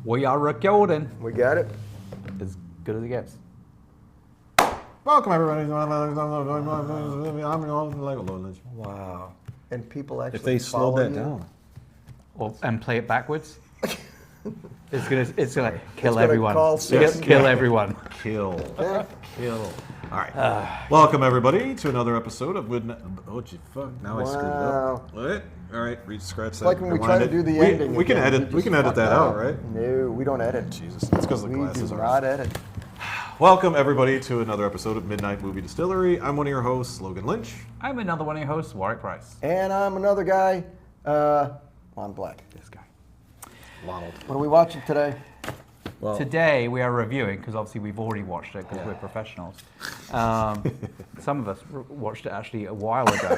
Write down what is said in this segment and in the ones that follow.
We are recording. We got it. As good as it gets. Welcome everybody. Wow. And people actually If they slowed that down. And play it backwards. It's gonna kill everyone. Kill everyone. Kill. All right. Welcome everybody to another episode of Midnight. Oh, gee, fuck! Now I screwed it up. What? All right. Scratch that. Like when we try to do the ending. We can edit. We can edit that out, right? No, we don't edit. Jesus, that's because the glasses We do are. not edit. Welcome everybody to another episode of Midnight Movie Distillery. I'm one of your hosts, Logan Lynch. I'm another one of your hosts, Warwick Price. And I'm another guy, Lon Black. This guy. Donald. What are we watching today? Well, Today we are reviewing, because obviously we've already watched it because we're professionals. Some of us watched it actually a while ago.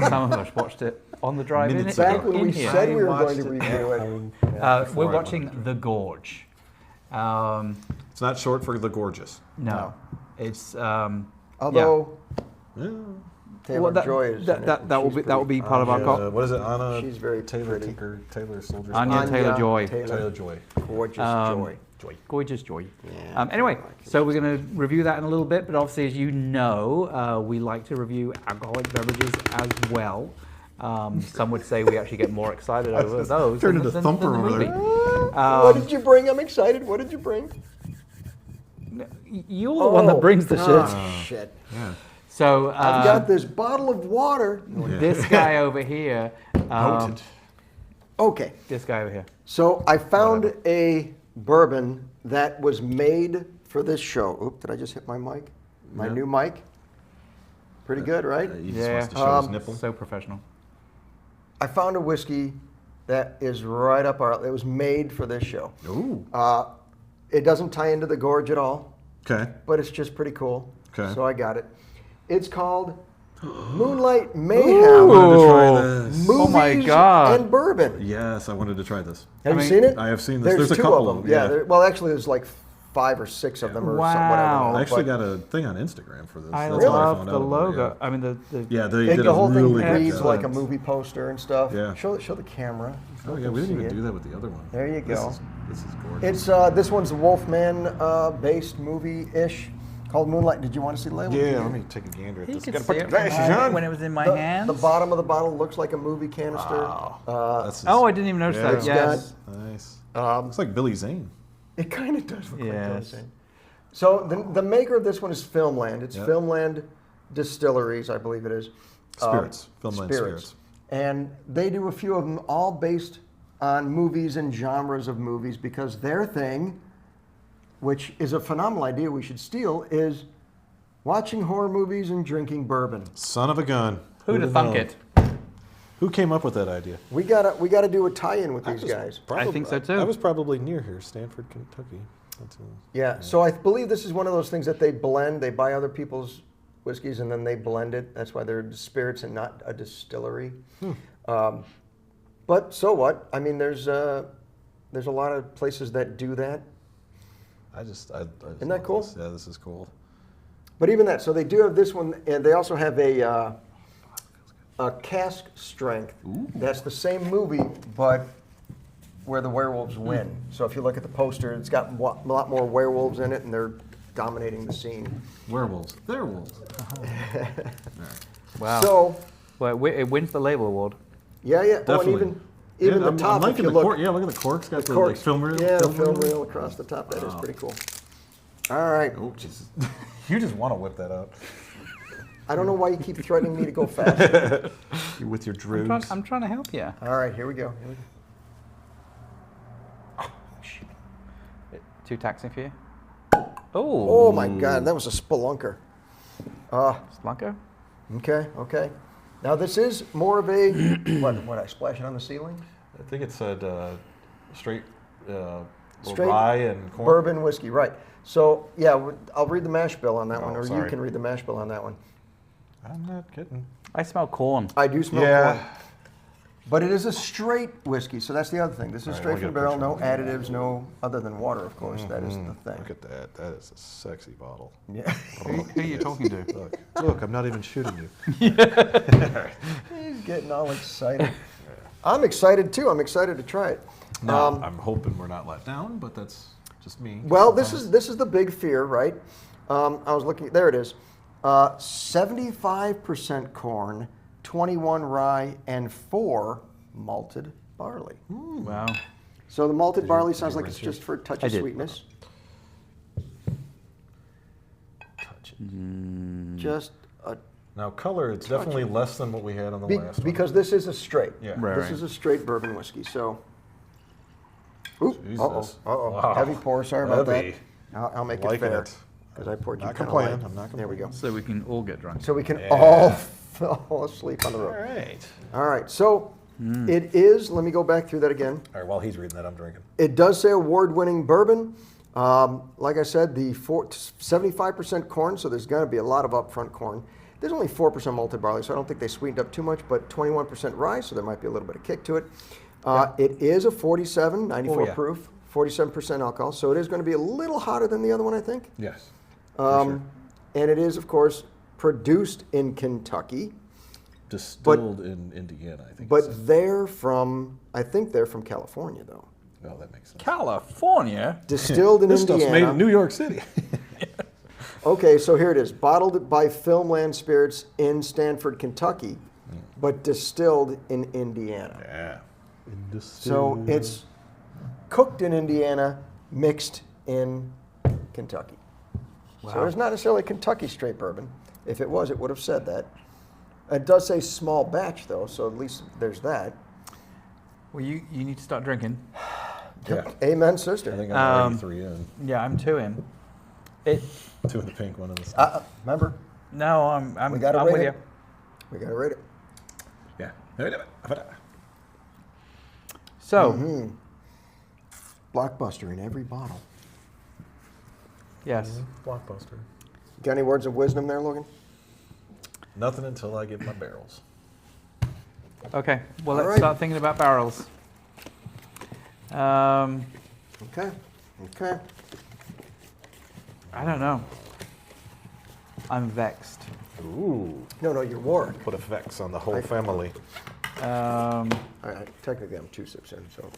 Some of us watched it on the drive in Minutes ago. Back when we here. said we were going to review it. We're watching The Gorge. it's not short for The Gorgeous. No. It's Although Yeah. Taylor Joy is in it, and that she's will be pretty- part of our call. What is it? Anna. She's very Taylor pretty. Tinker. Taylor Soldier. Anya Taylor-Joy. Taylor Joy. Gorgeous Joy. Gorgeous Joy. Yeah. Anyway, so we're going to review that in a little bit, but obviously, as you know, we like to review alcoholic beverages as well. Some would say we actually get more excited over those. Turned than into the Thumper over movie. there. What did you bring? I'm excited. What did you bring? You're the one that brings the shit. Shit. Yeah. So I've got this bottle of water. this guy over here. Potent. Okay. This guy over here. So I found a bourbon that was made for this show. Oop, did I just hit my mic? My new mic? Pretty good, right? He just wants to show his nipple. So professional. I found a whiskey that is right up our. It was made for this show. Ooh. It doesn't tie into the Gorge at all, Okay. but it's just pretty cool. Okay. So I got it. It's called Moonlight Mayhem. I wanted to try this. Movies Oh my God. and bourbon. Yes, I wanted to try this. Have you seen it? I have seen this. There's a two couple of of them. them, yeah. Well, actually, there's like 5 or 6 of them or Wow. something. Whatever. I actually But got a thing on Instagram for this. I That's how love found the out about it, logo. I mean, the Yeah, they did the a whole thing really good reads job. like a movie poster and stuff. Yeah. Show the camera. Oh yeah, we didn't even do that with the other one. There you go. This is gorgeous. It's this one's a Wolfman based movie-ish called Moonlight. Did you want to see the label? Yeah, let me take a gander at you this. could Gotta see put the it glasses on. when it was in my The, hands. the bottom of the bottle looks like a movie canister. That's his- Oh, I didn't even notice Yeah. that. It's Yes. Nice. Um, Looks like Billy Zane. It kind of does look like Yes. that. So the maker of this one is Filmland. It's Yep. Filmland Distilleries, I believe it is. Spirits. Filmland Spirits. And they do a few of them, all based on movies and genres of movies, because their thing, which is a phenomenal idea we should steal, is watching horror movies and drinking bourbon. Son of a gun. Who'd have thunk it? Who came up with that idea? We gotta do a tie-in with these guys. I think so too. I was probably near here, Stanford, Kentucky. Yeah. So I believe this is one of those things that they blend. They buy other people's whiskeys and then they blend it. That's why they're spirits and not a distillery. But so what? I mean, there's a lot of places that do that. I just Isn't that cool? Yeah, this is cool. But even that, so they do have this one, and they also have a cask strength. That's the same movie, but where the werewolves win. So if you look at the poster, it's got a lot more werewolves in it, and they're dominating the scene. Werewolves. They're wolves. Wow. So Well, it wins the label award. yeah. Definitely. Oh, and even the I'm top, if liking you the look, cork. Yeah, look at the corks. Got the corks. like, film reel. Yeah, the film reel across the top. That is pretty cool. All right. Oh, Jesus. You just want to whip that out. I don't know why you keep threatening me to go fast. You're with your droogs. I'm trying to help you. All right, here we go. Too taxing for you? Oh my God, that was a spelunker. Slunker? Okay. Now this is more of a what? I splash it on the ceiling? I think it said straight, Straight rye and corn. Bourbon whiskey, right? So yeah, I'll read the mash bill on that one, or you sorry. can read the mash bill on that one. I'm not kidding. I smell corn. I do smell Yeah. corn. But it is a straight whiskey, so that's the other thing. This is All right, straight we'll from the get a barrel, picture no of additives, no other than water, of course. That is the thing. Look at that. That is a sexy bottle. Yeah. Who are you talking to? Look, I'm not even shooting you. He's getting all excited. I'm excited too. I'm excited to try it. Now, I'm hoping we're not let down, but that's just me. Well, this is the big fear, right? I was looking. There it is. 75% corn, 21 rye, and 4 malted barley. Wow. So the malted barley sounds like it's just for a touch of sweetness. Touch it. Just a Now, color, it's definitely less than what we had on the last one. because this is a straight. Yeah. This is a straight bourbon whiskey. So, oop, Jesus. Wow. Heavy pour. Sorry about Heavy. that. I'll make it Liking fair it. because I poured you Not kind of complaining. light. I'm not There we go. So we can all get drunk. So we can all fall asleep on the All road. right. All right. So it is. Let me go back through that again. All right, while he's reading that, I'm drinking. It does say award-winning bourbon. Like I said, the 75% corn, so there's going to be a lot of upfront corn. There's only 4% malted barley, so I don't think they sweetened up too much, but 21% rye, so there might be a little bit of kick to it. It is a 47, 94 proof, 47% alcohol, so it is going to be a little hotter than the other one, I think. Yes. And it is, of course, produced in Kentucky. Distilled in Indiana, I think. But they're from, I think they're from California, though. Oh, that makes sense. California? Distilled in This stuff's Indiana. made in New York City. Okay, so here it is. Bottled by Filmland Spirits in Stanford, Kentucky, but distilled in Indiana. Yeah. So it's cooked in Indiana, mixed in Kentucky. So there's not necessarily Kentucky straight bourbon. If it was, it would have said that. It does say small batch, though, so at least there's that. Well, you need to start drinking. Yeah. Amen, I sister. think I'm already 3 in. Yeah, I'm 2 in. 2 in the pink, 1 in the stuff. Remember, No, I'm we got to I'm rate with it. you. We got to rate it. Yeah. So, Blockbuster in every bottle. yes. Blockbuster. Got any words of wisdom there, Logan? Nothing until I get my barrels. Okay, well, All let's right. start thinking about barrels. Okay. Okay. I don't know. I'm vexed. Ooh. No, you're warned. Put effects on the whole family. All right, technically I'm 2 sips in, so.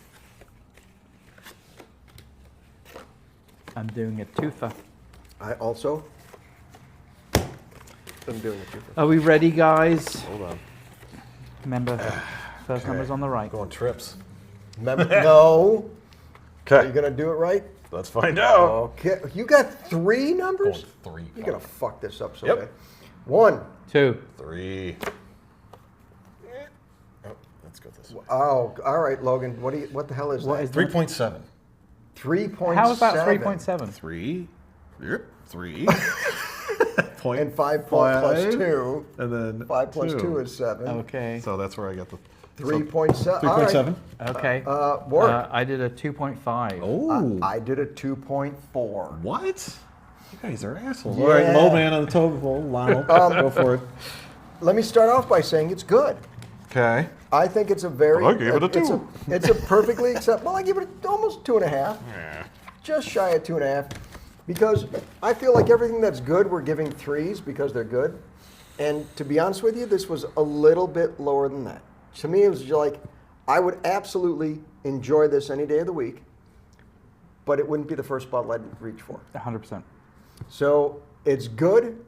I'm doing a twofer. I also am doing a 2 for. Are we ready, guys? Hold on. Remember, first Okay. number's on the right. Going trips. Remember, no. Are you Okay. gonna do it right? Let's find out. Okay. You got 3 numbers? Going 3. You're gonna fuck this up so Yep. bad. 1. 2. 3. Oh, let's go this way. Oh, all right, Logan. What the hell is What that? is 3.7. 3.7. How about 3.7? 3. Yep. 3. Point And 5 plus 2. And then 5 plus 2 is 7. Okay. So that's where I got the 3.7. 3.7. Okay. Work. I did a 2.5. Oh. I did a 2.4. What? You guys are assholes. Yeah. All right, low man on the totem pole. Lionel, go for it. Let me start off by saying it's good. Okay. I think it's a very. Well, I gave it a it's 2. It's a perfectly acceptable. Well, I give it almost 2.5. Yeah. Just shy of 2.5, because I feel like everything that's good we're giving 3s because they're good. And to be honest with you, this was a little bit lower than that. To me, it was just like I would absolutely enjoy this any day of the week, but it wouldn't be the first bottle I'd reach for. 100%. So it's good.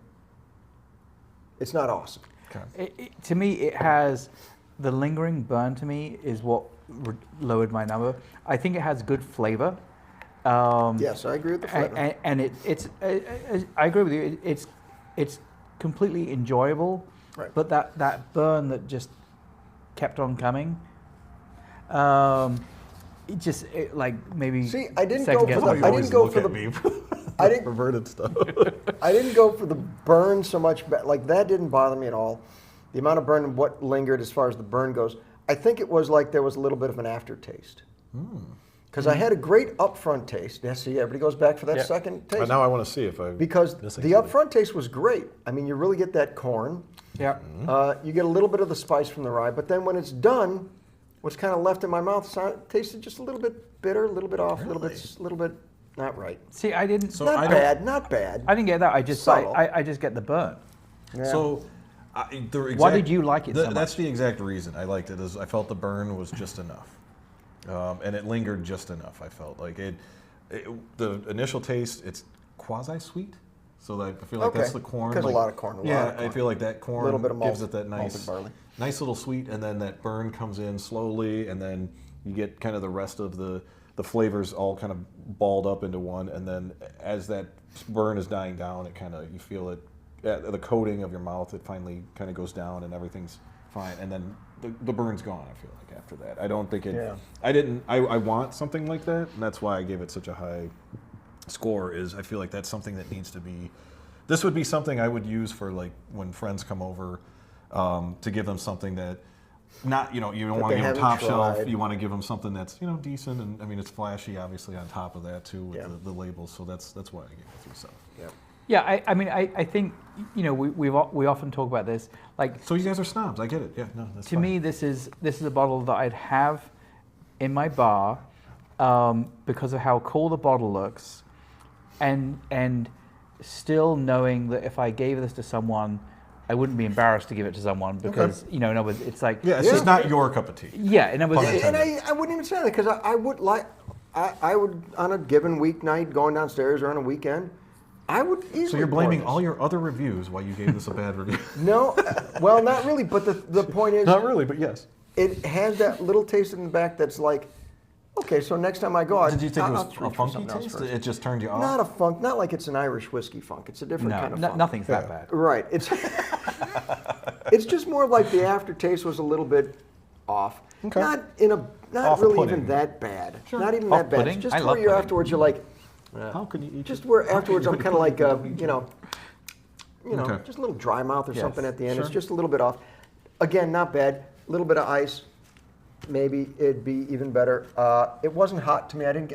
It's not awesome. Okay. To me, it has the lingering burn. To me, is what lowered my number. I think it has good flavor. Yes, I agree with the flavor. And it's I agree with you. It's completely enjoyable. Right. But that burn that just kept on coming. It like maybe. See, I didn't second go guess for the. myself. I didn't go for the. me. I didn't. Perverted stuff. I didn't go for the burn so much. Like that didn't bother me at all. The amount of burn and what lingered as far as the burn goes, I think it was like there was a little bit of an aftertaste. Because I had a great upfront taste. Yeah, see, everybody goes back for that Yep. second taste. But now I want to see if I. Because missing the something. upfront taste was great. I mean, you really get that corn. Yeah. You get a little bit of the spice from the rye, but then when it's done, what's kind of left in my mouth tasted just a little bit bitter, a little bit off, a little bit not right. See, I didn't. So Not I don't- bad, not bad. I didn't get that. I just Subtle. I just get the burn. Yeah. So Why did you like it so much? That's the exact reason I liked it. Is I felt the burn was just enough, and it lingered just enough. I felt like the initial taste, it's quasi-sweet, so that I feel like that's the corn. Because a lot of corn. I feel like that corn little bit of gives it that nice little sweet, and then that burn comes in slowly, and then you get kind of the rest of the flavors all kind of balled up into one, and then as that burn is dying down, it kind of, you feel it, the coating of your mouth, it finally kind of goes down and everything's fine, and then the burn's gone, I feel like, after that. I don't think it, I want something like that, and that's why I gave it such a high score, is I feel like that's something that needs to be, this would be something I would use for like when friends come over, to give them something that, not, you don't want to give them top shelf, you want to give them something that's, decent, and I mean, it's flashy, obviously, on top of that, too, with the labels, so that's why I gave it 3 7. Yeah, I mean, I think, we often talk about this, like. So you guys are snobs, I get it, yeah, no, that's fine. To me, this is a bottle that I'd have in my bar, because of how cool the bottle looks, and still knowing that if I gave this to someone, I wouldn't be embarrassed to give it to someone because, in other words, it's like... Yeah, it's just not your cup of tea. Yeah, in other words... And I wouldn't even say that, because I would, on a given weeknight, going downstairs or on a weekend, I would easily... So you're blaming all your other reviews why you gave this a bad review? No, well, not really, but the point is... Not really, but yes. It has that little taste in the back that's like, okay, so next time I go out... Did you think it was a funky taste? It just turned you off? Not a funk, not like it's an Irish whiskey funk. It's a different kind of funk. Nothing's that bad. Right. It's just more like the aftertaste was a little bit off. Okay. Not really even that bad. Sure. Not even that bad. It's just where you're afterwards, you're like, how can you eat? Just where afterwards I'm kind of like, just a little dry mouth or something at the end. Sure. It's just a little bit off. Again, not bad. A little bit of ice. Maybe it'd be even better. It wasn't hot to me. I didn't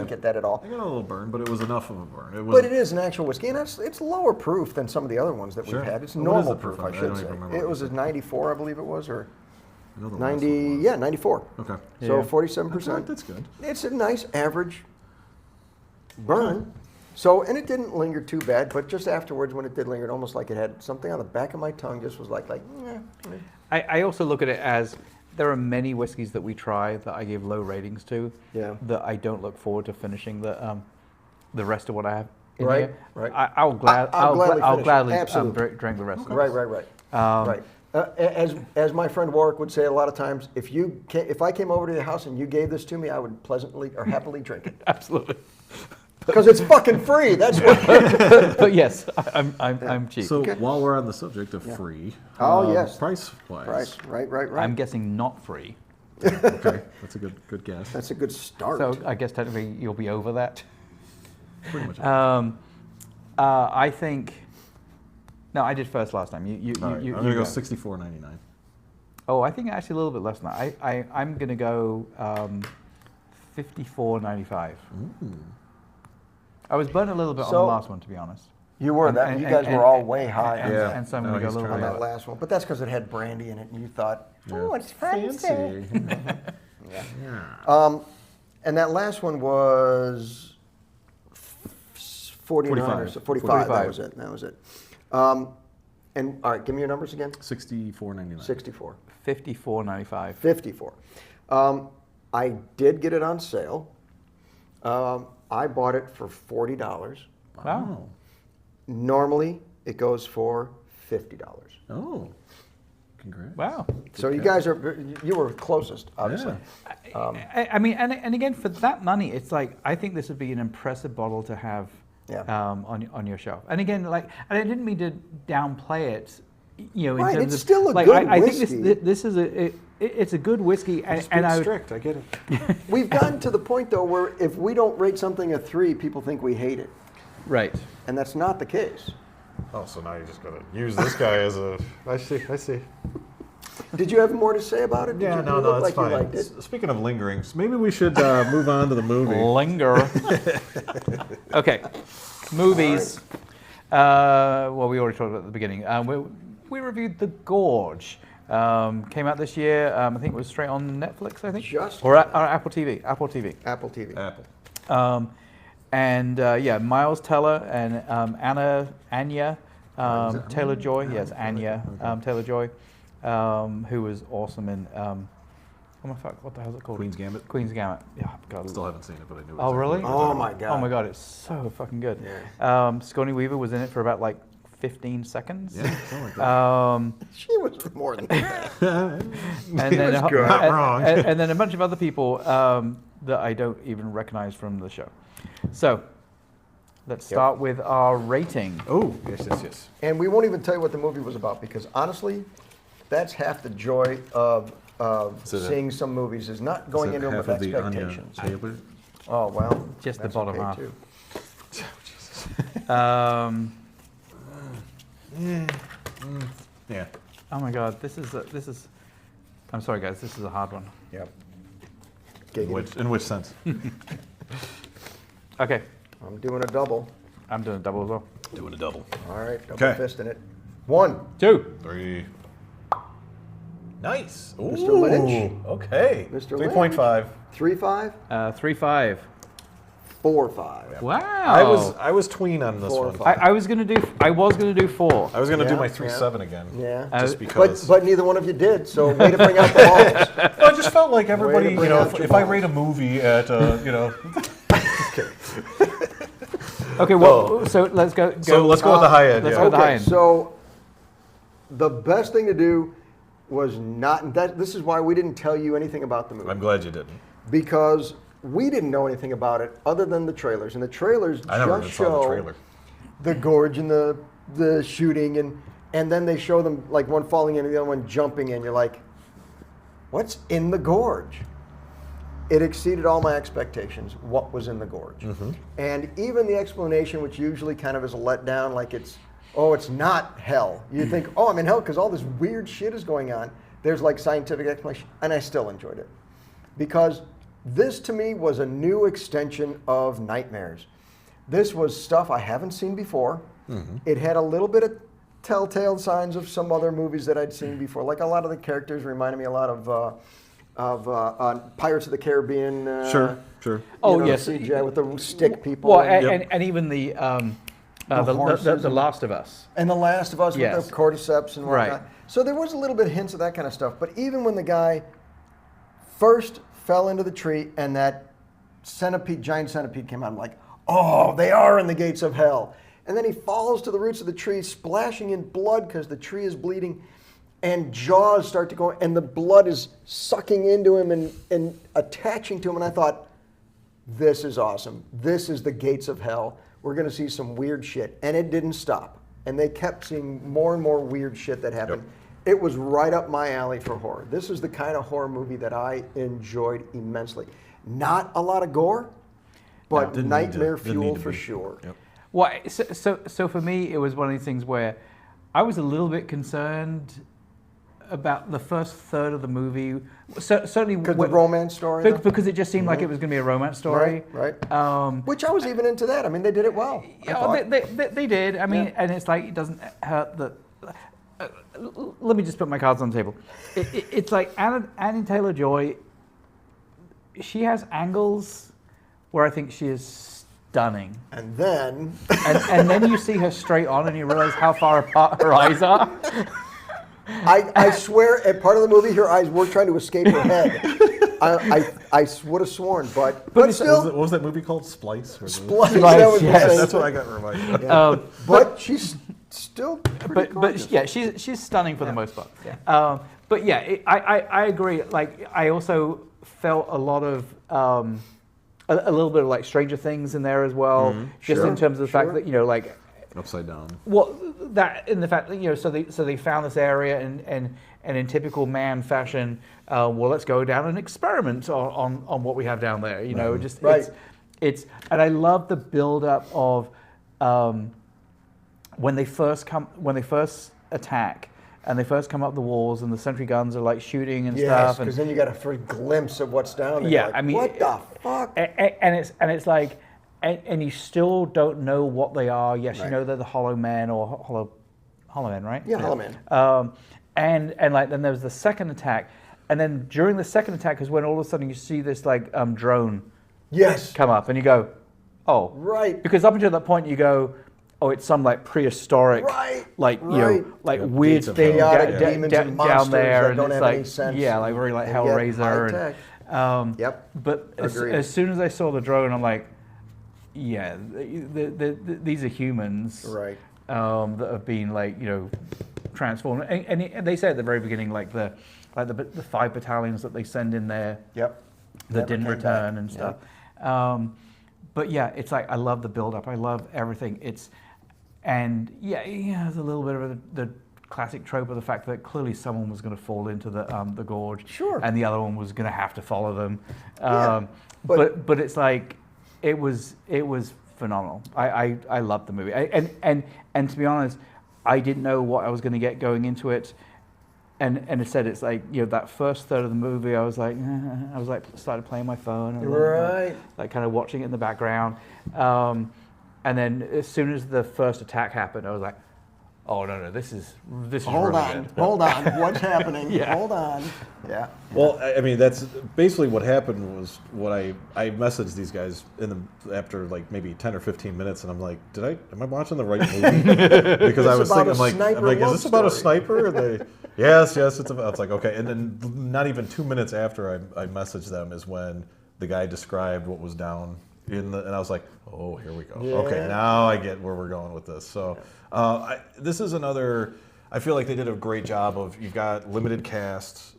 get that at all. I got a little burn, but it was enough of a burn. But it is an actual whiskey, and it's lower proof than some of the other ones that we've had. It's normal proof, I should say. It was a 94, I believe it was, or 90. Yeah, 94. Okay. So 47%. That's good. It's a nice average burn. So, and it didn't linger too bad, but just afterwards, when it did linger, it almost like it had something on the back of my tongue. Just was like. I also look at it as, there are many whiskeys that we try that I give low ratings to, that I don't look forward to finishing the rest of what I have in here. Right. I'll gladly drink the rest of it. Right. As my friend Warwick would say a lot of times, if I came over to your house and you gave this to me, I would pleasantly or happily drink it. Absolutely. Because it's fucking free. That's what. But yes, I'm cheap. So while we're on the subject of free, yes, price-wise, right. I'm guessing not free. Okay, that's a good guess. That's a good start. So I guess technically you'll be over that. Pretty much. I think. No, I did first last time. I'm gonna go $64.99. Oh, I think actually a little bit less than that. I'm gonna go $54.95. I was burnt a little bit on the last one, to be honest. You were. You guys were all way high. And so I'm going to go a little bit on that last one. But that's because it had brandy in it, and you thought, oh, it's fancy. And that last one was 49 or so, 45. That was it. And all right, give me your numbers again. $64.99. 64. $54.95. 54. I did get it on sale. I bought it for $40. Wow. Normally, it goes for $50. Oh, congrats. Wow. So you were closest, obviously. Yeah. I mean, and again, for that money, it's like, I think this would be an impressive bottle to have on your shelf. And again, and I didn't mean to downplay it, in terms it's still a good whiskey. I think this is it's a good whiskey. And strict, I get it. We've gotten to the point, though, where if we don't rate something a 3, people think we hate it. Right. And that's not the case. Oh, so now you're just going to use this guy as a... I see. Did you have more to say about it? Yeah, no, that's fine. Speaking of lingering, maybe we should move on to the movie. Linger. Okay. Movies. Right. Well, we already talked about it at the beginning. We reviewed The Gorge. Came out this year. I think it was straight on Netflix, I think. Or Apple TV. Apple TV. Apple. And Miles Teller and Anya Taylor-Joy, yes, Anya Taylor-Joy, who was awesome in, oh my fuck, what the hell is it called? Queen's Gambit. Queen's Gambit. Yeah, God. Still haven't seen it, but I knew it. Oh, really? Oh my god. Oh my god, it's so fucking good. Yeah. Scotty Weaver was in it for about like 15 seconds. Yeah, something like that. She was more than that. And then was good. Not wrong. And then a bunch of other people that I don't even recognize from the show. So let's start with our rating. Oh, yes. And we won't even tell you what the movie was about because honestly, that's half the joy of seeing some movies is not going into them with expectations. Oh well, Just the that's bottom okay half. too. Yeah. Oh my god, this is. I'm sorry, guys. This is a hard one. Yep. In which sense? Okay, I'm doing a double. I'm doing a double as well. Doing a double. All right, double Okay. fist in it. 1. 2. 3. Nice. Ooh. Mr. Lynch. Okay. Mr. 3.5. 3-5, 3-5. 4-5. Wow. I was tween on this 4 or one. 5. I was gonna do 4. I was gonna do Yeah, my yeah. 3.7 again. Yeah. Just because. But neither one of you did, so way to bring out the balls. Well, I just felt like everybody, Way to bring out your if I balls. rate a movie at, Okay, well, so let's go. So let's go with the high end. let's Yeah. go with the high Okay, end. so the best thing to do was not that. This is why we didn't tell you anything about the movie I'm glad you didn't. because we didn't know anything about it other than the trailers, and the trailers I never just even saw the show trailer. the gorge and the shooting, and then they show them like one falling in and the other one jumping in. You're like, what's in the gorge? It exceeded all my expectations, what was in the gorge. Mm-hmm. And even the explanation, which usually kind of is a letdown, like it's not hell. You think, oh, I'm in hell because all this weird shit is going on. There's like scientific explanation, and I still enjoyed it. Because this to me was a new extension of Nightmares. This was stuff I haven't seen before. Mm-hmm. It had a little bit of telltale signs of some other movies that I'd seen before. Like a lot of the characters reminded me a lot of Pirates of the Caribbean. Sure. Yes, CGI with the stick people. Well, and even the horses Last of Us. and The Last of Us Yes. with the cordyceps and whatnot. Right. So there was a little bit of hints of that kind of stuff. But even when the guy first fell into the tree and that giant centipede came out, I'm like, oh, they are in the gates of hell. And then he falls to the roots of the tree, splashing in blood because the tree is bleeding. And jaws start to go, and the blood is sucking into him and attaching to him. And I thought, this is awesome. This is the gates of hell. We're going to see some weird shit. And it didn't stop. And they kept seeing more and more weird shit that happened. It was right up my alley for horror. This is the kind of horror movie that I enjoyed immensely. Not a lot of gore, but nightmare fuel for sure. Yep. Well, so for me, it was one of these things where I was a little bit concerned about the first third of the movie. Certainly Because the romance story? though? because it just seemed like it was going to be a romance story. Right. Which I was even into that. I mean, they did it well. they did. I mean, Yeah. and it's like it doesn't hurt that. Let me just put my cards on the table. It's like Anya Taylor-Joy. She has angles where I think she is stunning, And then... and then you see her straight on, and you realize how far apart her eyes are. I swear, at part of the movie, her eyes were trying to escape her head. I would have sworn, but still... What was that movie called? Splice? Splice, Splice, that was the yes. same That's what thing. I got reminded of. Yeah. But she's still pretty but gorgeous. yeah, she's stunning for the most part. Yeah. But yeah, I agree. Like I also felt a lot of a little bit of like Stranger Things in there as well, just Sure, in terms of the fact that like Upside down. well that in the fact that so they found this area and in typical man fashion, well let's go down and experiment on what we have down there. Just Right. it's and I love the build up of. When they first attack and they first come up the walls and the sentry guns are like shooting and Yes, stuff, because then you got a first glimpse of what's down there. Yeah, Like, I mean, what the fuck? and it's like, and you still don't know what they are. Yes, you Right. know they're the Hollow Men or Hollow Men, right? Yeah, Hollow Man. And like then there was the second attack, and then during the second attack is when all of a sudden you see this like drone Yes. come up, and you go, oh, Right. because up until that point you go, oh, it's some like prehistoric, like you know, like weird Gates of thing hell. Chaotic demons and monsters down there, that and don't it's have like any sense. yeah, like very like And yet Hellraiser. high-tech. Yep. But Agreed. as soon as I saw the drone, I'm like, yeah, these are humans, Right. that have been like transformed. And they say at the very beginning, like the 5 battalions that they send in there, Yep. that Never didn't came return back. and stuff. But yeah, it's like I love the build up. I love everything. There's a little bit of the classic trope of the fact that clearly someone was going to fall into the gorge, Sure. and the other one was going to have to follow them. Yeah, But it's like it was phenomenal. I loved the movie. And to be honest, I didn't know what I was going to get going into it. And instead, it's like that first third of the movie, I was like started playing my phone, and Right. like kind of watching it in the background. And then as soon as the first attack happened, I was like, oh no, this is Hold really on. good. Hold on. What's happening? Yeah. Hold on. Yeah. Well, I mean, that's basically what happened. Was what I messaged these guys after like maybe 10 or 15 minutes, and I'm like, am I watching the right movie? Because I was about thinking, a I'm sniper like, is love this about a story? sniper? And they, yes, it's about. It's like, okay, and then not even 2 minutes after I messaged them is when the guy described what was down and I was like, oh, here we go. Yeah. Okay, now I get where we're going with this. So this is another. I feel like they did a great job of. You've got limited cast.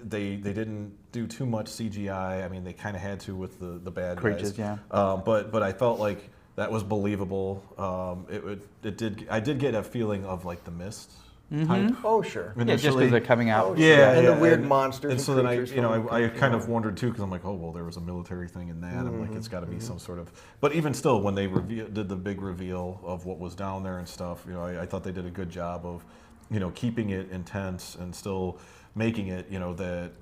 They didn't do too much CGI. I mean, they kind of had to with the bad Creatures, guys. yeah. But I felt like that was believable. I did get a feeling of like the Mist type. Oh, sure. Yeah, just because they're coming out. Yeah, And yeah, the weird monsters And and so then creatures I from- kind of wondered too, because I'm like, oh well, there was a military thing in that. I'm like, it's got to be some sort of. But even still, when they did the big reveal of what was down there and stuff, I thought they did a good job of, keeping it intense and still making it, that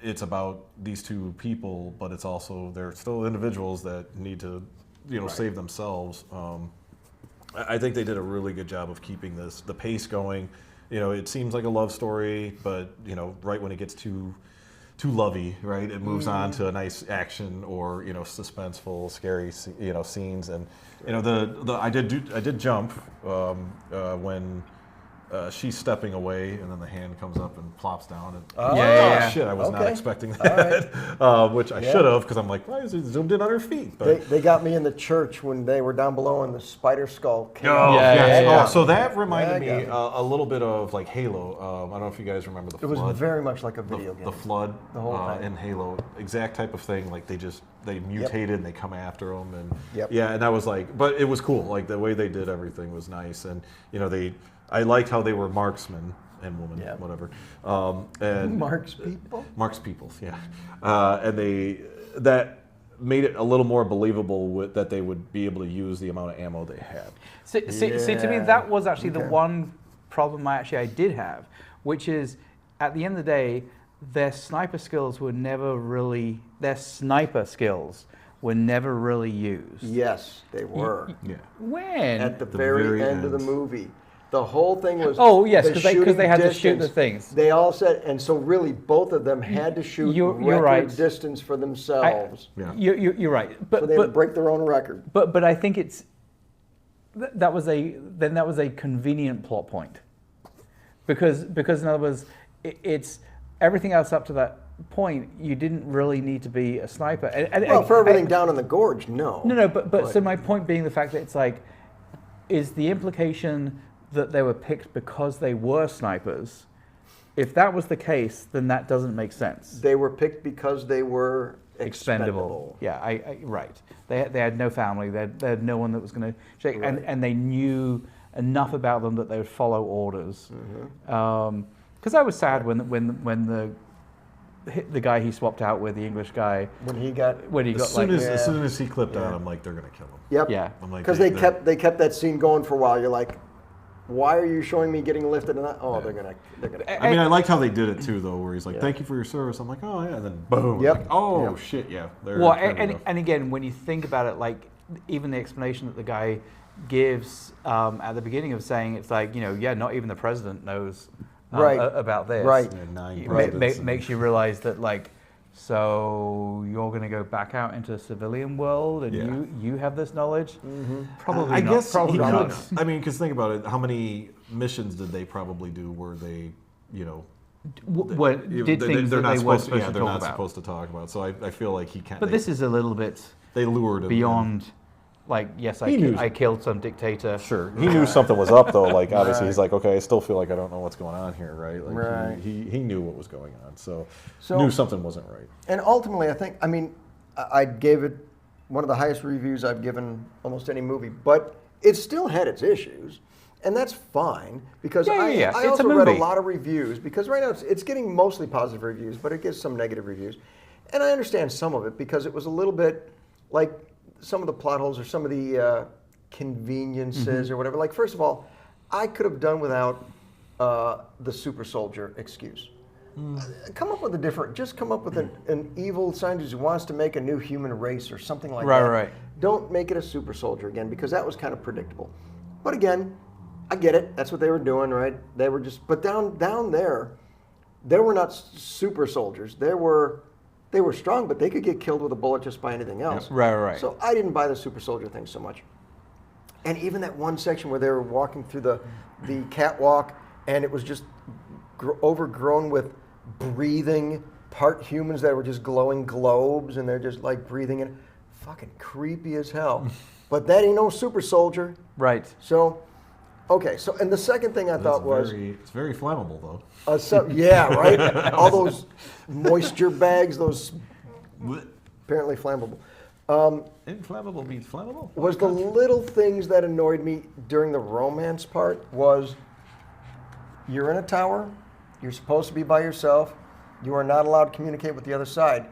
it's about these two people, but it's also they're still individuals that need to, save themselves. I think they did a really good job of keeping the pace going. It seems like a love story, but right when it gets too lovey, right, it moves on to a nice action or suspenseful, scary, scenes. And I did jump when she's stepping away, and then the hand comes up and plops down. And Yeah. shit, I was not Okay. expecting that, which I should have, because I'm like, why is it zoomed in on her feet? But They got me in the church when they were down below and the spider skull came oh, out. Yeah. so that reminded Yeah, me a little bit of like Halo. I don't know if you guys remember the It was flood. very much like a video game. The flood The whole thing. in Halo, exact type of thing. Like they mutated and they come after them, and Yep. yeah, and that was like, but it was cool. Like the way they did everything was nice, and I liked how they were marksmen and women, Yeah. whatever, and Marks people. marks peoples, yeah, and that made it a little more believable that they would be able to use the amount of ammo they had. See, to me, Yeah. that was actually the Okay. one problem I did have, which is, at the end of the day, their sniper skills were never really used. Yes, they were. Yeah. When? At the The very very end of the end. movie. The whole thing was. Oh, yes, the 'cause they shooting had to shoot the distance. things. They all said, and so really both of them had to shoot You're record right. distance for themselves. Yeah. You're right, So they had to break their own record. But I think that was a convenient plot point, because in other words, it's everything else up to that point you didn't really need to be a sniper. Well, for everything down in the gorge, no. No, but so my point being the fact that it's like, is the implication that they were picked because they were snipers? If that was the case, then that doesn't make sense. They were picked because they were expendable. Yeah, right. They had no family. They had no one that was going to shake, Right. and they knew enough about them that they would follow orders. Mm-hmm. Because I was sad when the guy he swapped out with, the English guy, When he got. As soon yeah. as he clipped out, I'm like, they're gonna kill him. Yep. Yeah. I'm like, Because they kept that scene going for a while. You're like, why are you showing me getting lifted? And oh, they're gonna. I mean, I liked how they did it too, though, where he's like, Yeah. "Thank you for your service." I'm like, "Oh yeah," and then boom. Yep. Like, oh Yep. shit, yeah. well, they're and again, when you think about it, like even the explanation that the guy gives at the beginning of saying, it's like, not even the president knows Right. about this. Right. Yeah, 9 It presidents and- makes you realize that, like, So you're going to go back out into the civilian world, and Yeah. you have this knowledge? Mm-hmm. Probably I not. guess Probably he not. could. I mean, because think about it. How many missions did they probably do where they, Did things they're that not they weren't supposed to? supposed Yeah, to they're talk not about. supposed to talk about. So I feel like he can't. But this is a little bit they lured him beyond. Like, yes, He knew. I killed some dictator. Sure, he knew something was up though. Like obviously, Right. he's like, okay, I still feel like I don't know what's going on here, right? Like Right. he knew what was going on, so So- knew something wasn't right. And ultimately, I mean, I gave it one of the highest reviews I've given almost any movie, but it still had its issues. And that's fine, because I It's a also read a movie. lot of reviews, because right now it's getting mostly positive reviews, but it gets some negative reviews. And I understand some of it, because it was a little bit like some of the plot holes or some of the conveniences or whatever. Like, first of all, I could have done without the super soldier excuse. Come up with a different, just come up with an evil scientist who wants to make a new human race or something like that. Right. Don't make it a super soldier again, because that was kind of predictable. But again, I get it. That's what they were doing, right? They were just, but down there were not super soldiers. They were strong, but they could get killed with a bullet just by anything else. Right. So I didn't buy the super soldier thing so much. And even that one section where they were walking through the catwalk, and it was just overgrown with breathing part humans that were just glowing globes, and they're just like breathing in. Fucking creepy as hell. But that ain't no super soldier. Right. So, okay. So, and the second thing I thought was, It's very flammable though. yeah, right. All those moisture bags, those apparently flammable. Inflammable means flammable. Was the little things that annoyed me during the romance part was, you're in a tower, you're supposed to be by yourself, you are not allowed to communicate with the other side,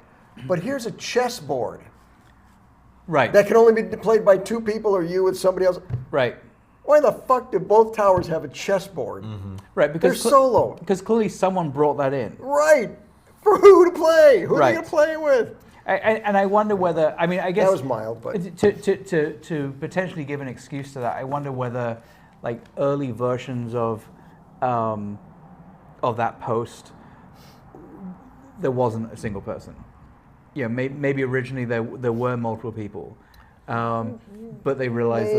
but here's a chessboard Right. that can only be played by two people or you with somebody else. Right. Why the fuck do both towers have a chessboard? Right. Because They're solo. Because clearly someone brought that in. Right. For who to play? Who are Right. they going to play with? And I wonder whether, I mean, I guess That was mild, but to potentially give an excuse to that, I wonder whether, like, early versions of that post, there wasn't a single person. Yeah, maybe originally there were multiple people, but they realized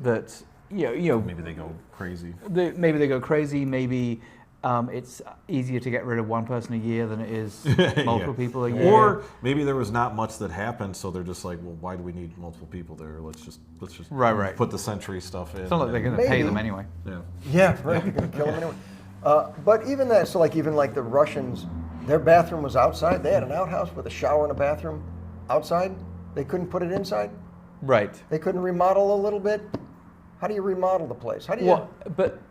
that Maybe they go crazy. maybe they go crazy. Maybe it's easier to get rid of one person a year than it is multiple people a year. Or maybe there was not much that happened, so they're just like, well, why do we need multiple people there? Let's just Right. put the sentry stuff in. It's not like they're going to pay them anyway. Yeah. yeah, right. You're going to kill them anyway. But even that, so like even like the Russians, their bathroom was outside. They had an outhouse with a shower and a bathroom outside. They couldn't put it inside. Right. They couldn't remodel a little bit. How do you remodel the place? How do you? Well, but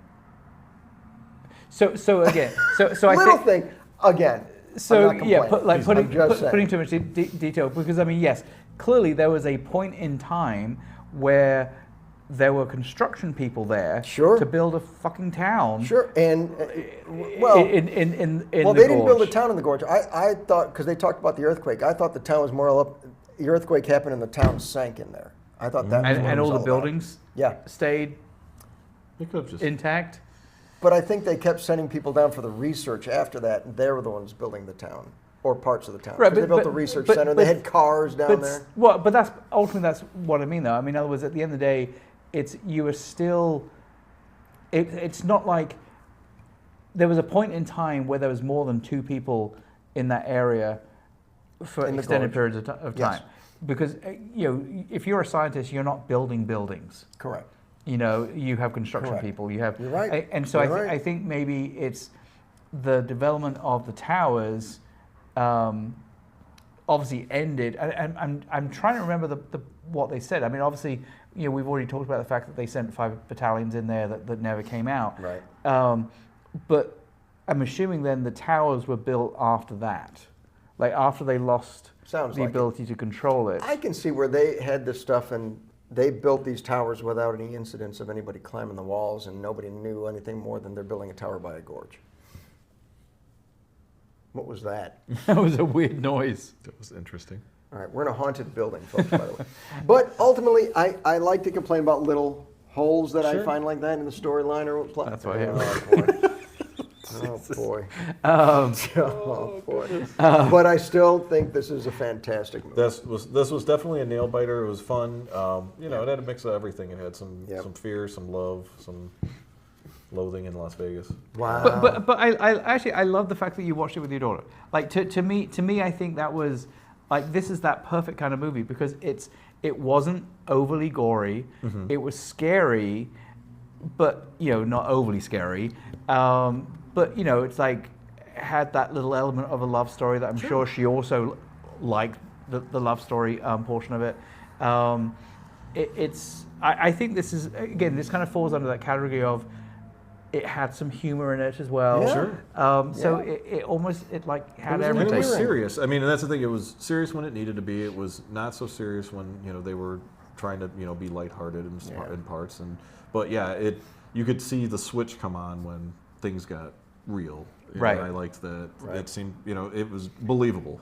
so again, so I little think. thing again. So I'm not yeah, complaining. putting too much detail, because I mean, yes, clearly there was a point in time where there were construction people there Sure. to build a fucking town. Sure, and well, in well, the they didn't build a gorge. town in the gorge. I thought, because they talked about the earthquake, I thought the town was more up. The earthquake happened and the town sank in there. I thought that. Was what And it was all the about. buildings Yeah, stayed They could have just. intact. but I think they kept sending people down for the research after that, and they were the ones building the town or parts of the town. Right, 'Cause they but- built but- the research but- center. but- They had cars down there. Well, but that's ultimately that's what I mean, though. I mean, in other words, at the end of the day, you were still. It's not like there was a point in time where there was more than two people in that area for In the extended gorge. periods of Yes. time, because if you're a scientist, you're not building buildings. Correct. You have construction Correct. people. You have. You're right. And so You're right. I think maybe it's the development of the towers. Obviously ended, and I'm trying to remember what they said. I mean, obviously, we've already talked about the fact that they sent 5 battalions in there that never came out. Right. But I'm assuming then the towers were built after that, like after they lost Sounds the like it. ability to control it. I can see where they had this stuff and they built these towers without any incidents of anybody climbing the walls, and nobody knew anything more than they're building a tower by a gorge. What was that? That was a weird noise. That was interesting. All right, we're in a haunted building, folks, by the way. But ultimately, I like to complain about little holes that I Sure. find like that in the storyline or plot. That's why I have boy. Oh boy. Um, Oh boy. But I still think this is a fantastic movie. This was definitely a nail biter. It was fun. You know, it had a mix of everything. It had some fear, some love, some loathing in Las Vegas. Wow. But I actually I love the fact that you watched it with your daughter. Like to me I think that was like this is that perfect kind of movie because it wasn't overly gory. Mm-hmm. It was scary, but not overly scary. But it's like had that little element of a love story that I'm sure she also liked the love story portion of it. I think this is again this kind of falls under that category of it had some humor in it as well. Yeah. Sure. So it almost like had was everything. And it was serious. I mean, and that's the thing. It was serious when it needed to be. It was not so serious when they were trying to be lighthearted in parts. But you could see the switch come on when things got real. Right. And I liked that. Right. It seemed it was believable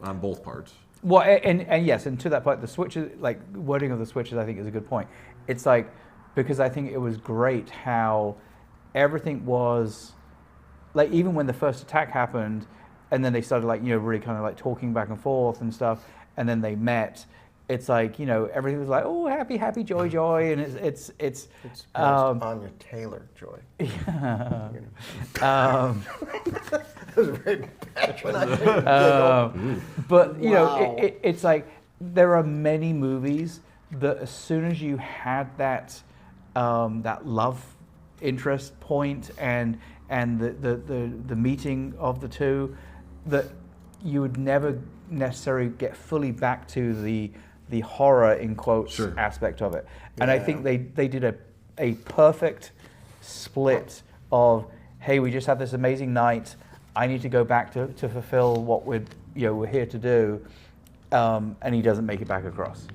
on both parts. Well, and yes, and to that point, the switches, like wording of the switches, I think is a good point. It's like because I think it was great how everything was like even when the first attack happened, and then they started like really kind of like talking back and forth and stuff, and then they met. It's like everything was like happy joy, and it's Anya Taylor joy. Yeah. That was very patronizing. But Wow. it's like there are many movies that as soon as you had that that love interest point and the meeting of the two, that you would never necessarily get fully back to the horror in quotes aspect of it. And I think they did a perfect split of, hey, we just had this amazing night. I need to go back to fulfill what we're here to do, and he doesn't make it back across.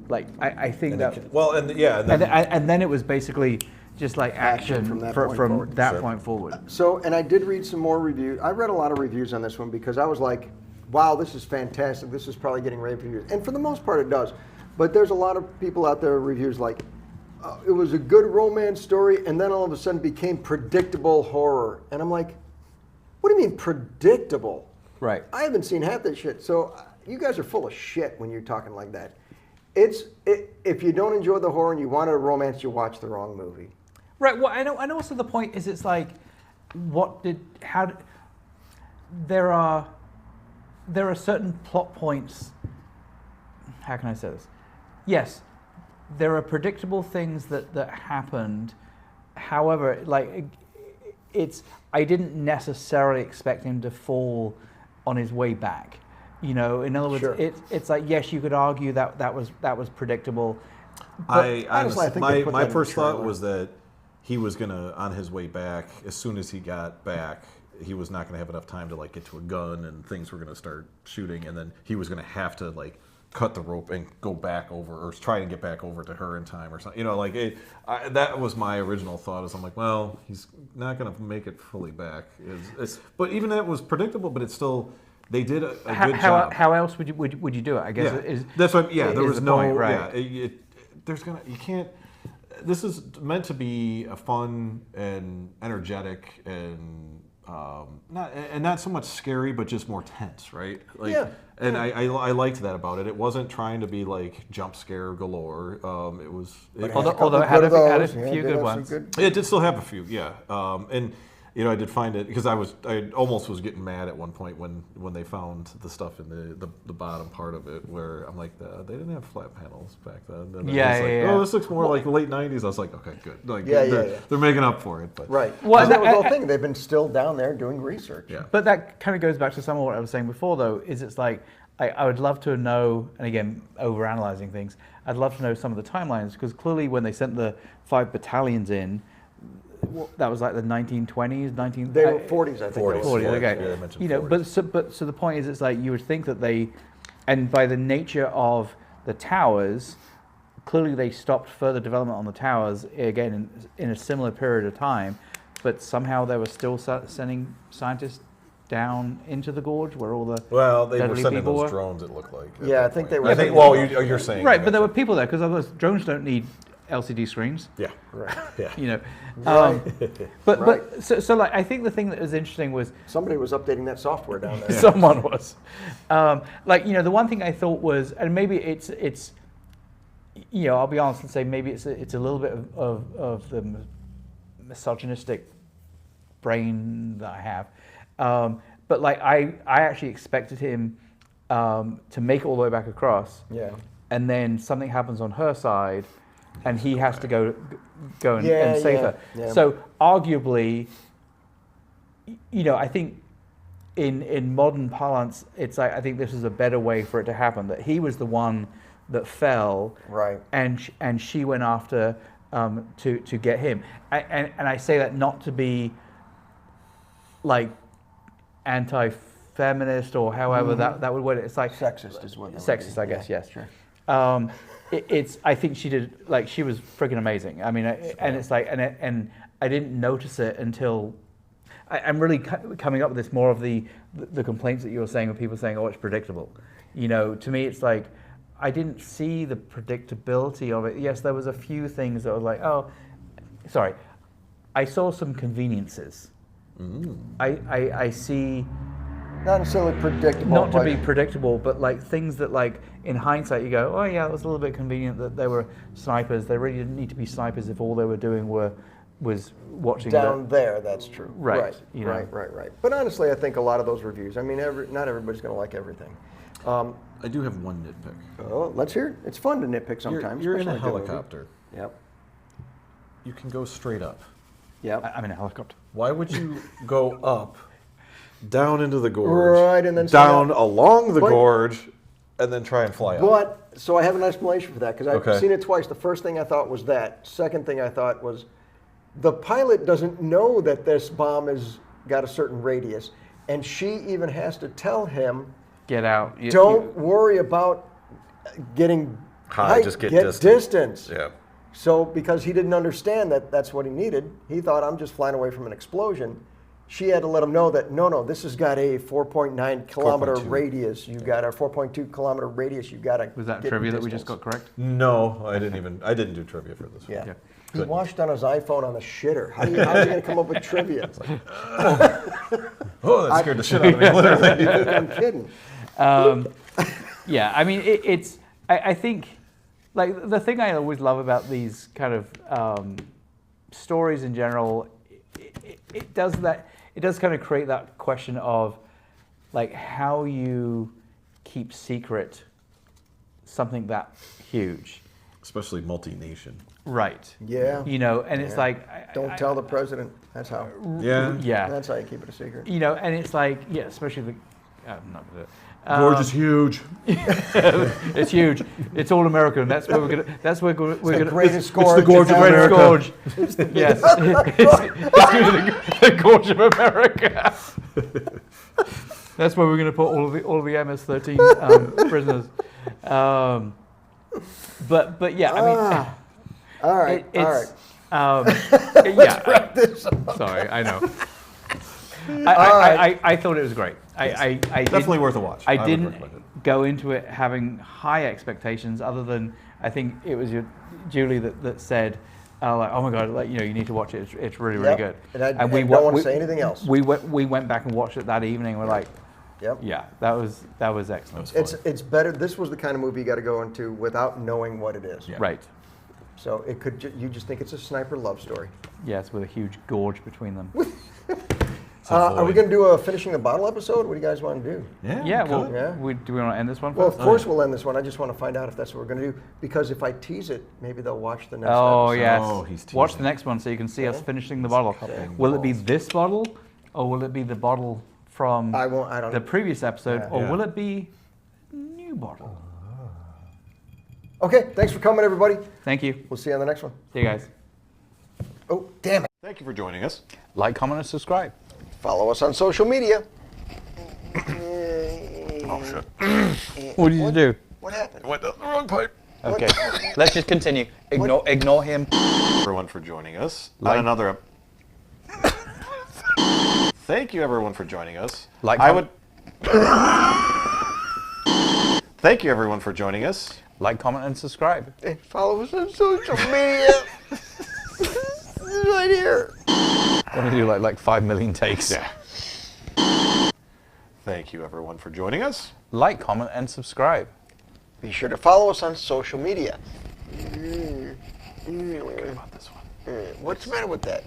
Like I think and then it was basically just like action from that point forward. So, and I did read some more reviews. I read a lot of reviews on this one because I was like, wow, this is fantastic. This is probably getting rave reviews. And for the most part, it does. But there's a lot of people out there, reviews like, it was a good romance story, and then all of a sudden became predictable horror. And I'm like, what do you mean predictable? Right. I haven't seen half that shit. So you guys are full of shit when you're talking like that. If you don't enjoy the horror and you wanted a romance, you watch the wrong movie. Right. Well, I know. And also the point is, it's like, there are certain plot points. How can I say this? Yes, there are predictable things that happened. However, like I didn't necessarily expect him to fall on his way back. In other words, it's like, yes, you could argue that was predictable. But honestly, my first thought was that he was gonna, on his way back, as soon as he got back, he was not gonna have enough time to like get to a gun, and things were gonna start shooting, and then he was gonna have to like cut the rope and go back over, or try to get back over to her in time, or something. That was my original thought. Is I'm like, well, he's not gonna make it fully back. But even that was predictable. But it's still. They did a good job. How else would you do it? I guess that's what. Yeah, there was no. Point, right. Yeah, you can't. This is meant to be a fun and energetic and not so much scary, but just more tense, right? And I liked that about it. It wasn't trying to be like jump scare galore. It was. Although it had a few good ones. It did still have a few, yeah. And I did find it because I almost was getting mad at one point when they found the stuff in the bottom part of it, where I'm like, they didn't have flat panels back then. And oh, this looks more like late '90s. I was like, okay, good. Like, they're making up for it. But. Right. Well, that was the whole thing. They've been still down there doing research. Yeah. But that kind of goes back to some of what I was saying before, though. It's like I would love to know, and again, overanalyzing things. I'd love to know some of the timelines, because clearly when they sent the 5 battalions in. That was like the 1920s, They were 40s, I think. 40s, okay. Yeah, but the point is, it's like you would think that they, and by the nature of the towers, clearly they stopped further development on the towers again in a similar period of time, but somehow they were still sending scientists down into the gorge where all the they were sending those drones. It looked like. Yeah, I think they were. I think. Well, you're saying right, but there were people there, because otherwise drones don't need LCD screens. Yeah. Right. Yeah. You know, Right. but so like I think the thing that was interesting was Somebody was updating that software down there. someone was, like, you know, the one thing I thought was, and maybe it's you know, I'll be honest and say maybe it's a little bit of the misogynistic brain that I have, but like I actually expected him to make it all the way back across, Yeah. and then something happens on her side, and he has to go and, Yeah, and save yeah, her. yeah. So arguably, you know, I think in modern parlance, it's like I think this is a better way for it to happen. That he was the one that fell, Right. and she went after to get him. And I say that not to be like anti-feminist or however that would word it. It's like Sexist is what that would sexist, be. I guess. Yeah, Yes. sure. It's. I think she did. Like she was freaking amazing. I mean, and it's like, and I didn't notice it until I'm really coming up with this more of the complaints that you were saying of people saying, oh, it's predictable. You know, to me, it's like I didn't see the predictability of it. Yes, there was a few things that were like, oh, sorry, I saw some conveniences. I see. Not necessarily predictable. Not to but be predictable, but like things that, like in hindsight, you go, oh yeah, it was a little bit convenient that they were snipers. They really didn't need to be snipers if all they were doing was watching down there, that's true. Right, Right. you know. Right. But honestly, I think a lot of those reviews. I mean, not everybody's going to like everything. I do have one nitpick. Oh, let's hear it. It's fun to nitpick sometimes. You're in a especially good movie. helicopter. Yep. You can go straight up. Yep. I'm in a helicopter. Why would you go up, down into the gorge, Right, and then down stay up. along the But- gorge, and then try and fly up? But, so I have an explanation for that, because I've Okay. seen it twice. The first thing I thought was that. Second thing I thought was, the pilot doesn't know that this bomb has got a certain radius, and she even has to tell him, Get out. don't worry about getting High, height, just get distance. Yeah. So, because he didn't understand that that's what he needed, he thought, I'm just flying away from an explosion. She had to let him know that, no, this has got a 4.9 kilometer 4.2. radius. You got a 4.2 kilometer radius. You got to. Was that trivia that we just got correct? No, I didn't do trivia for this. Yeah. Yeah. He watched on his iPhone on the shitter. How's he going to come up with trivia? It's like, Oh, that scared the shit out of me, literally. I think I'm kidding. Yeah, I mean, I think, like, the thing I always love about these kind of stories in general, it does kind of create that question of, like, how you keep secret something that huge. Especially multi-nation. Right. Yeah. You know, and it's Yeah. like... Don't tell the president. That's how. Yeah. Yeah. That's how you keep it a secret. You know, and it's like, yeah, especially the... I'm not going to do it. Gorge is huge. It's huge. It's all American. That's where we're gonna. That's where we're gonna. Greatest it's gorge. the gorge of in town. America. Gorge. Yes, it's gonna be the Gorge of America. That's where we're gonna put all of the MS-13 prisoners. But yeah, I mean, All right. it's, all right. yeah. Sorry, I know. I thought it was great. I Definitely worth a watch. I would didn't recommend it. go into it having high expectations, other than I think it was Julie that said, like, oh my god, like, you know, you need to watch it. It's really Yep. good. And I we don't wa- want to we- say anything else. We went back and watched it that evening. We're like, Yep. yeah, that was excellent. It's better. This was the kind of movie you got to go into without knowing what it is. Yeah. Right. So it could. You just think it's a sniper love story. Yes, with a huge gorge between them. Are we going to do a finishing the bottle episode? What do you guys want to do? Yeah. Well, Yeah. do we want to end this one Well, first? of course we'll end this one. I just want to find out if that's what we're going to do. Because if I tease it, maybe they'll watch the next Oh episode. yes. Oh, he's Watch the teasing. next one so you can see us Okay. finishing the bottle. cupping Will it be balls. this bottle, or will it be the bottle from I don't the know. previous episode, Yeah. or Yeah. will it be new bottle? Okay, thanks for coming, everybody. Thank you. We'll see you on the next one. See you guys. Oh, damn it. Thank you for joining us. Like, comment, and subscribe. Follow us on social media. Oh, shit. What did you do? What happened? Went down the wrong pipe. Okay. Let's just continue. Ignore him. Everyone for joining us. Like- On another. Thank you, everyone, for joining us. Like, I would. Thank you, everyone, for joining us. Like, comment, and subscribe. And follow us on social media. Right here. Want to do like 5 million takes. Yeah. Thank you, everyone, for joining us. Like, comment, and subscribe. Be sure to follow us on social media. Feeling good about this one. What's the matter with that?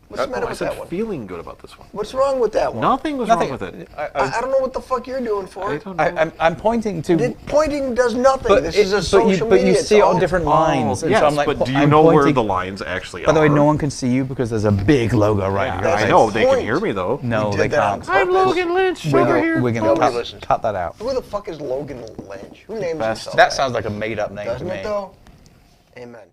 What's the matter I with said that one? feeling good about this one. What's wrong with that one? Nothing was wrong with it. I don't know what the fuck you're doing for I it. don't know. I'm pointing to. Pointing does nothing. This is a but social you media. see it on different lines. And yes, so I'm like, but do you I'm know where pointing- the lines actually are? By the way, no one can see you because there's a big logo right here. that's I a know, they can point. hear me, though. No, We they did that on can't. purpose. I'm Logan Lynch, We're over here. going to Nobody listens. cut that out. Who the fuck is Logan Lynch? Who names Best. himself That sounds like a made-up name Doesn't to me. it, though? Amen.